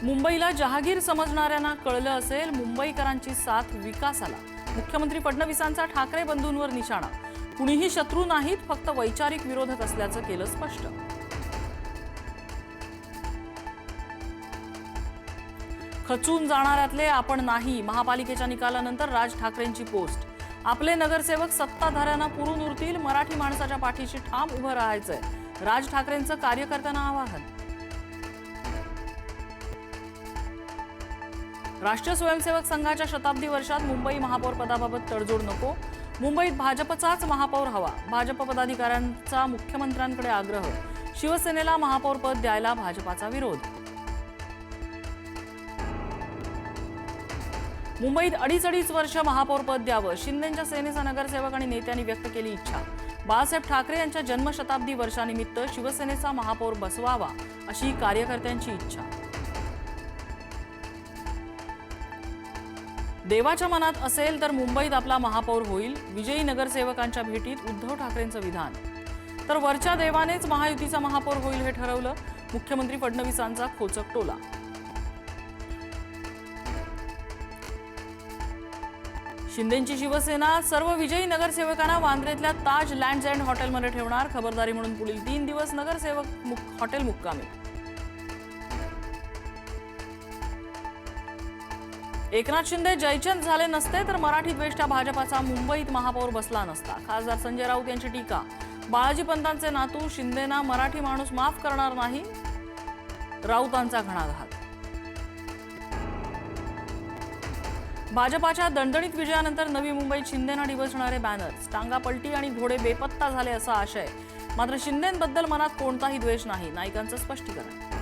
मुंबईला जहागीर समजणाऱ्यांना कळलं असेल मुंबईकरांची साथ विकासाला। मुख्यमंत्री फडणवीसांचा ठाकरे बंधूंवर निशाणा। कुणीही शत्रू नाहीत, फक्त वैचारिक विरोधक असल्याचं केलं स्पष्ट। खचून जाणाऱ्यातले आपण नाही, महापालिकेच्या निकालानंतर राज ठाकरेंची पोस्ट। आपले नगरसेवक सत्ताधाऱ्यांना पुरून उरतील, मराठी माणसाच्या पाठीशी ठाम उभं राहायचंय, राज ठाकरेंचं कार्यकर्त्यांना आवाहन। राष्ट्रीय स्वयंसेवक संघाच्या शताब्दी वर्षात मुंबई महापौर पदाबाबत तडजोड नको, मुंबईत भाजपचाच महापौर हवा, भाजप पदाधिकाऱ्यांचा मुख्यमंत्र्यांकडे आग्रह। शिवसेनेला महापौर पद द्यायला भाजपाचा विरोध। मुंबईत अडीच वर्ष महापौर पद द्यावं, शिंदेंच्या सेनेचा नगरसेवक आणि नेत्यांनी व्यक्त केली इच्छा। बाळासाहेब ठाकरे यांच्या जन्मशताब्दी वर्षानिमित्त शिवसेनेचा महापौर बसवावा, अशी कार्यकर्त्यांची इच्छा। देवाच्या मनात असेल तर मुंबईत आपला महापौर होईल, विजयी नगरसेवकांच्या भेटीत उद्धव ठाकरेंचं विधान। तर वरच्या देवानेच महायुतीचा महापौर होईल हे ठरवलं, मुख्यमंत्री फडणवीसांचा खोचक टोला। शिंदेंची शिवसेना सर्व विजयी नगरसेवकांना वांद्र्यातल्या ताज लँड्स अँड हॉटेलमध्ये ठेवणार, खबरदारी म्हणून पुढील 3 दिवस नगरसेवक हॉटेल मुक्कामी। एकनाथ शिंदे जयचंद झाले नसते तर मराठी द्वेष्टा भाजपाचा मुंबईत महापौर बसला नसता, खासदार संजय राऊत यांची टीका। बाळाजी पंतांचे नातू शिंदेना मराठी माणूस माफ करणार नाही, राऊतांचा घणाघात। भाजपाच्या दणदणीत विजयानंतर नवी मुंबईत शिंदेना डिवचणारे बॅनर्स, टांगा पलटी आणि घोडे बेपत्ता झाले असा आशय। मात्र शिंदेंबद्दल मनात कोणताही द्वेष नाही, नाईकांचं स्पष्टीकरण।